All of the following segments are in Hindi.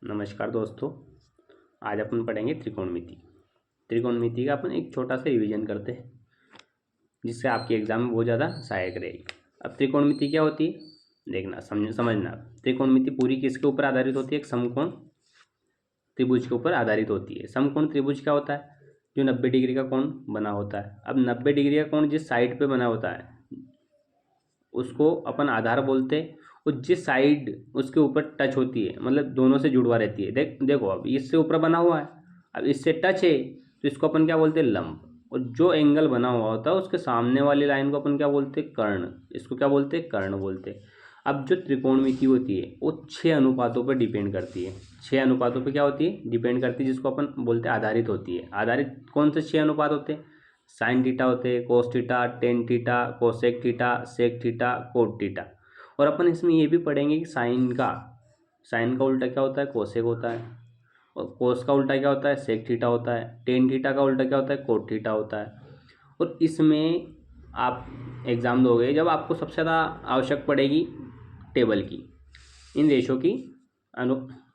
नमस्कार दोस्तों। आज अपन पढ़ेंगे त्रिकोणमिति। त्रिकोणमिति का अपन एक छोटा सा रिवीजन करते हैं जिससे आपके एग्जाम में बहुत ज़्यादा सहायक रहेगी। अब त्रिकोणमिति क्या होती है देखना, समझना। त्रिकोणमिति पूरी किसके ऊपर आधारित होती है? एक समकोण त्रिभुज के ऊपर आधारित होती है। समकोण त्रिभुज क्या होता है? जो 90 डिग्री का कोण बना होता है। अब 90 डिग्री का कोण जिस साइड पे बना होता है उसको अपन आधार बोलते हैं, और जिस साइड उसके ऊपर टच होती है मतलब दोनों से जुड़वा रहती है। देखो अब इससे ऊपर बना हुआ है, अब इससे टच है तो इसको अपन क्या बोलते हैं? लंब। और जो एंगल बना हुआ होता है उसके सामने वाली लाइन को अपन क्या बोलते हैं? कर्ण। इसको क्या बोलते हैं? कर्ण बोलते हैं। अब जो त्रिकोणमिति होती है वो 6 अनुपातों पर डिपेंड करती है। 6 अनुपातों पर क्या होती है? डिपेंड करती है, जिसको अपन बोलते हैं आधारित होती है। आधारित कौन से 6 अनुपात होते हैं? साइन थीटा होते हैं, cos theta, tan theta, cosec theta, sec theta, cot theta. और अपन इसमें ये भी पढ़ेंगे कि साइन का उल्टा क्या होता है? कोसेक होता है। और कोस का उल्टा क्या होता है? सेक थीटा होता है। टेन थीटा का उल्टा क्या होता है? कोट थीटा होता है। और इसमें आप एग्ज़ाम दोगे जब आपको सबसे ज़्यादा आवश्यक पड़ेगी टेबल की, इन रेशो की अनु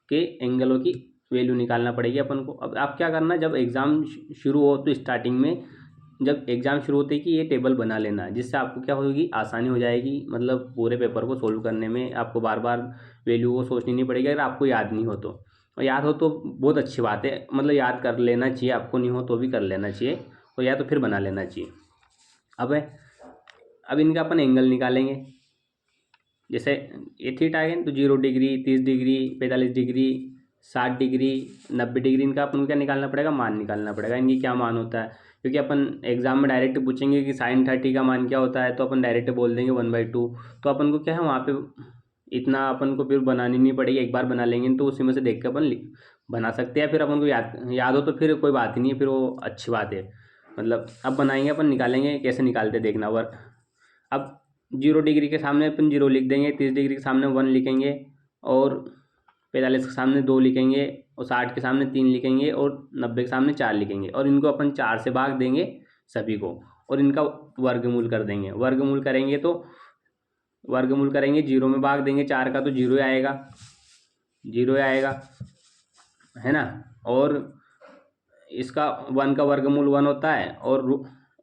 के एंगलों की वैल्यू निकालना पड़ेगी अपन को। अब आप क्या करना, जब एग्ज़ाम शुरू हो तो स्टार्टिंग में जब एग्ज़ाम शुरू होते कि ये टेबल बना लेना, जिससे आपको क्या होगी? आसानी हो जाएगी। मतलब पूरे पेपर को सोल्व करने में आपको बार बार वैल्यू को सोचनी नहीं पड़ेगी अगर आपको याद नहीं हो तो। और याद हो तो बहुत अच्छी बात है, मतलब याद कर लेना चाहिए। आपको नहीं हो तो भी कर लेना चाहिए, और या तो फिर बना लेना चाहिए। अब इनका अपन एंगल निकालेंगे। जैसे ये थीटा है तो 0 degree, 30 degree, 45 degree, 60 degree, 90 degree, इनका अपन को क्या निकालना पड़ेगा? मान निकालना पड़ेगा। इनकी क्या मान होता है? क्योंकि अपन एग्जाम में डायरेक्ट पूछेंगे कि साइन 30 का मान क्या होता है, तो अपन डायरेक्ट बोल देंगे 1/2। तो अपन को क्या है वहाँ पे इतना अपन को फिर बनानी नहीं पड़ेगी, एक बार बना लेंगे तो उसी में से देख के अपन बना सकते हैं। फिर अपन को याद हो तो फिर कोई बात ही नहीं है, फिर वो अच्छी बात है। मतलब अब बनाएंगे, अपन निकालेंगे, कैसे निकालते देखना। वर्क अब 0 डिग्री के सामने अपन 0 लिख देंगे, 30 डिग्री के सामने 1 लिखेंगे, और 45 के सामने 2 लिखेंगे, और 60 के सामने 3 लिखेंगे, और 90 के सामने 4 लिखेंगे। और इनको अपन 4 से भाग देंगे सभी को, और इनका वर्गमूल कर देंगे। वर्गमूल करेंगे 0 में भाग देंगे 4 का, तो 0 आएगा, 0 आएगा, है ना। और इसका 1 का वर्गमूल 1 होता है, और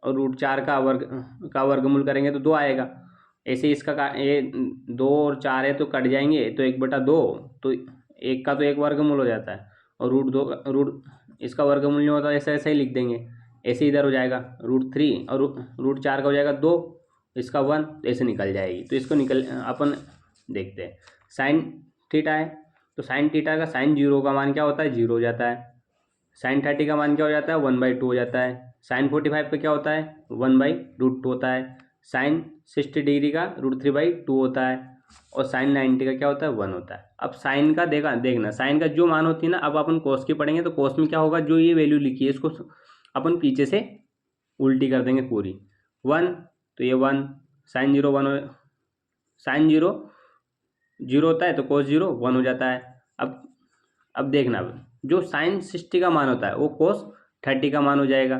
√4 का वर्गमूल करेंगे तो 2 आएगा। ऐसे इसका ये 2 और 4 है तो कट जाएंगे, तो 1/2, तो 1 का तो 1 वर्गमूल हो जाता है। और इसका वर्गमूल नहीं होता, ऐसे ऐसे ही लिख देंगे। ऐसे इधर हो जाएगा √3, और √4 का हो जाएगा 2, इसका 1, ऐसे निकल जाएगी। तो इसको अपन देखते हैं। साइन थीटा है तो साइन थीटा का साइन 0 का मान क्या होता है? 0 हो जाता है। साइन 30 का मान क्या हो जाता है? 1/2 हो जाता है। साइन 45 पे क्या होता है? 1/√2 होता है। साइन 60 डिग्री का √3/2 होता है। और साइन 90 का क्या होता है? 1 होता है। अब साइन का देखना, साइन का जो मान होती है ना, अब अपन कोस की पढ़ेंगे तो कोस में क्या होगा? जो ये वैल्यू लिखी है इसको अपन पीछे से उल्टी कर देंगे पूरी। 1 तो ये 1, साइन 0 1 साइन 0 0 होता है तो कोस 0 1 हो जाता है। अब देखना, जो साइन 60 का मान होता है वो कोस 30 का मान हो जाएगा।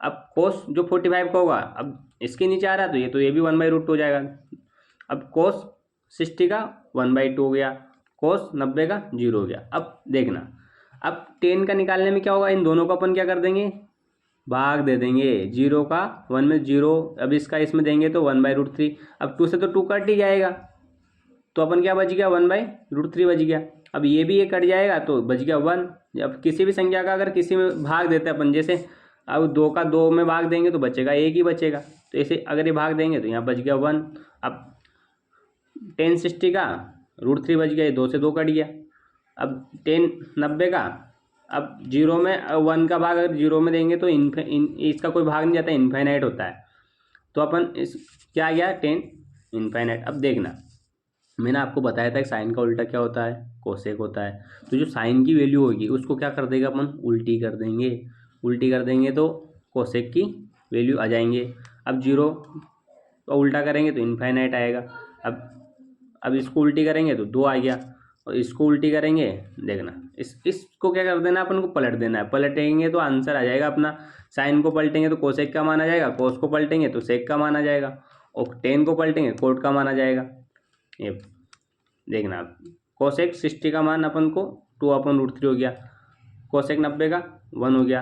अब कोस जो 45 का होगा, अब इसके नीचे आ रहा है तो ये भी 1/√2 हो जाएगा। अब कोस 60 का 1/2 हो गया, कोस 90 का 0 हो गया। अब देखना, अब 10 का निकालने में क्या होगा? इन दोनों को अपन क्या कर देंगे? भाग दे देंगे। 0 का 1 में 0, अब इसका इसमें देंगे तो 1/√3। अब 2 से तो 2 कट ही जाएगा, तो अपन क्या बच गया? 1/√3 बच गया। अब ये भी ये कट जाएगा तो बच गया 1। अब किसी भी संख्या का अगर किसी में भाग देते हैं अपन, जैसे अब 2 का 2 में भाग देंगे तो बचेगा 1 ही बचेगा। तो ऐसे अगर ये भाग देंगे तो यहाँ बच गया 1। अब 1060 का √3 बच गया, 2 से 2 कट गया। अब 1090 का, अब 0 में 1 का भाग अगर 0 में देंगे तो इसका कोई भाग नहीं जाता, इनफाइनाइट होता है। तो अपन इस क्या आ गया? 10 इनफाइनाइट। अब देखना, मैंने आपको बताया था कि साइन का उल्टा क्या होता है? कोसेक होता है। तो जो साइन की वैल्यू होगी उसको क्या कर देगा अपन? उल्टी कर देंगे। उल्टी कर देंगे तो कोसेक की वैल्यू आ जाएंगे। अब 0 को उल्टा करेंगे तो इनफाइनाइट आएगा। अब इसको उल्टी करेंगे तो 2 आ गया, और इसको उल्टी करेंगे, देखना इसको क्या कर देना? अपन को पलट देना है। पलटेंगे तो आंसर आ जाएगा अपना। साइन को पलटेंगे तो कोसेक का मान आ जाएगा, कोस को पलटेंगे तो सेक का मान आ जाएगा, और 10 को पलटेंगे कोट का मान आ जाएगा। ये देखना, कोसेक 60 का मान अपन को 2/√3 हो गया। कोसेक 90 का 1 हो गया।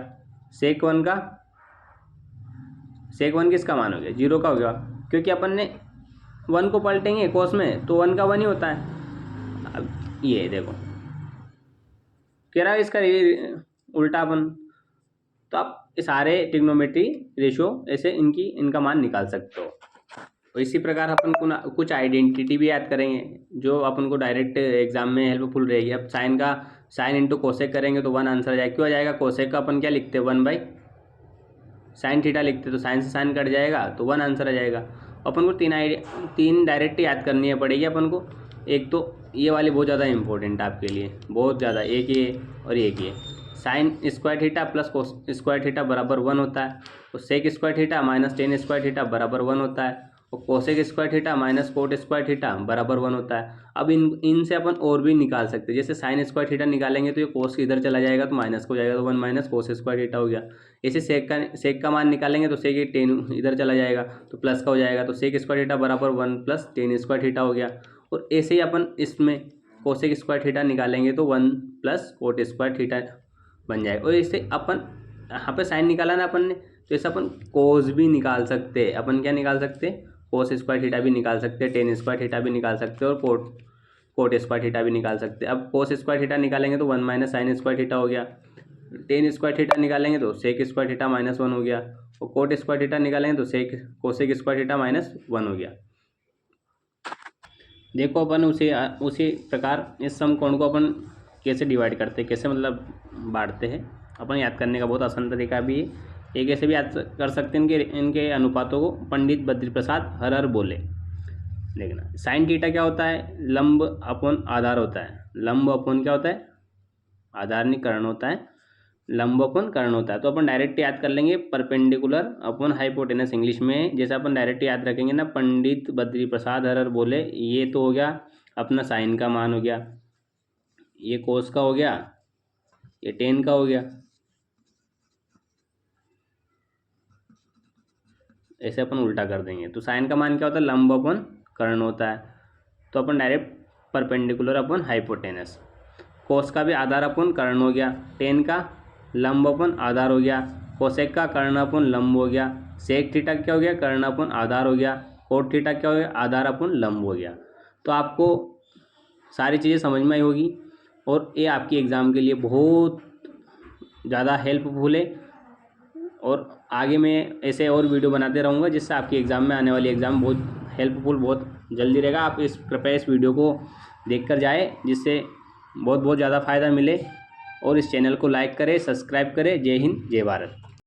सेक 1 किसका मान हो गया, 0 का हो गया, क्योंकि अपन ने 1 को पलटेंगे कोस में तो 1 का 1 ही होता है। अब ये देखो कह रहा है इसका उल्टा अपन, तो आप सारे ट्रिग्नोमेट्री रेशियो ऐसे इनका मान निकाल सकते हो। तो इसी प्रकार अपन को कुछ आइडेंटिटी भी याद करेंगे जो अपन को डायरेक्ट एग्जाम में हेल्पफुल रहेगी। अब साइन इंटू कोसेक करेंगे तो 1 आंसर आ जाएगा। क्यों आ जाएगा, कोसेक का अपन क्या लिखते हैं 1/sin थीटा लिखते, तो साइन से साइन कट जाएगा तो 1 आंसर आ जाएगा। अपन को तीन डायरेक्ट याद करनी पड़ेगी अपन को। एक तो ये वाली बहुत ज़्यादा इंपॉर्टेंट है आपके लिए, बहुत ज़्यादा, एक ये और एक ये। Sine square theta plus cos square theta बराबर 1 होता है, तो sec square theta minus tan square theta बराबर 1 होता है, और cosec square theta minus cot square theta बराबर 1 होता है। अब इनसे अपन और भी निकाल सकते हैं, जैसे साइन स्क्वायर थीटा निकालेंगे तो ये कोस इधर चला जाएगा तो माइनस को जाएगा, तो 1 माइनस कोस स्क्वायर थीटा हो गया। ऐसे सेक का मान निकालेंगे तो सेक टेन इधर चला जाएगा तो प्लस का हो जाएगा, तो सेक स्क्वायर थीटा बराबर 1 प्लस टेन स्क्वायर थीटा हो गया। और ऐसे ही अपन इसमें कोसेक स्क्वायर थीटा निकालेंगे तो 1 प्लस कोट स्क्वायर थीटा बन जाएगा। और इससे अपन यहाँ पे साइन निकाला ना अपन ने, तो ऐसे अपन कोस भी निकाल सकते हैं। अपन क्या निकाल सकते हैं, कोस स्क्वायर थीटा भी निकाल सकते हैं, टेन स्क्वायर थीटा भी निकाल सकते हैं, और कोट स्क्वायर थीटा भी निकाल सकते हैं। अब कोस स्क्वायर थीटा निकालेंगे तो 1 माइनस साइन स्क्वायर थीटा हो गया। टेन स्क्वायर थीटा निकालेंगे तो सेक स्क्वायर थीटा माइनस 1 हो गया, और कोट स्क्वायर थीटा निकालेंगे तो कोसेक स्क्वायर थीटा माइनस 1 हो गया। देखो अपन उसी प्रकार इस समकोण को अपन कैसे डिवाइड करते हैं, कैसे मतलब बांटते हैं, अपन याद करने का बहुत आसान तरीका भी है। एक ऐसे भी याद कर सकते हैं इनके अनुपातों को पंडित बद्री प्रसाद हर बोले। देखना साइन थीटा क्या होता है, लंब अपॉन आधार होता है। लंब अपॉन क्या होता है, आधार नहीं कर्ण होता है, लंब अपॉन कर्ण होता है। तो अपन डायरेक्ट याद कर लेंगे परपेंडिकुलर अपॉन हाइपोटेनस इंग्लिश में। जैसे अपन डायरेक्ट याद रखेंगे ना, पंडित बद्री प्रसाद हर बोले, ये तो हो गया अपना साइन का मान हो गया, ये कोस का हो गया, ये टेन का हो गया। ऐसे अपन उल्टा कर देंगे तो साइन का मान क्या होता है, लंब अपॉन कर्ण होता है। तो अपन डायरेक्ट परपेंडिकुलर अपॉन हाइपोटेनस। कोस का भी आधार अपॉन कर्ण हो गया, टेन का लंब अपॉन आधार हो गया, कोसेक का कर्ण अपॉन लंब हो गया, सेक थीटा क्या हो गया, कर्ण अपॉन आधार हो गया, कोट थीटा क्या हो गया, आधार अपॉन लंब हो गया। तो आपको सारी चीज़ें समझ में आई होगी, और ये आपकी एग्ज़ाम के लिए बहुत ज़्यादा हेल्पफुल है। और आगे मैं ऐसे और वीडियो बनाते रहूँगा जिससे आपकी एग्ज़ाम में आने वाली एग्ज़ाम बहुत हेल्पफुल, बहुत जल्दी रहेगा। आप कृपया इस वीडियो को देखकर जाए, जिससे बहुत ज़्यादा फ़ायदा मिले। और इस चैनल को लाइक करें, सब्सक्राइब करें। जय हिंद, जय भारत।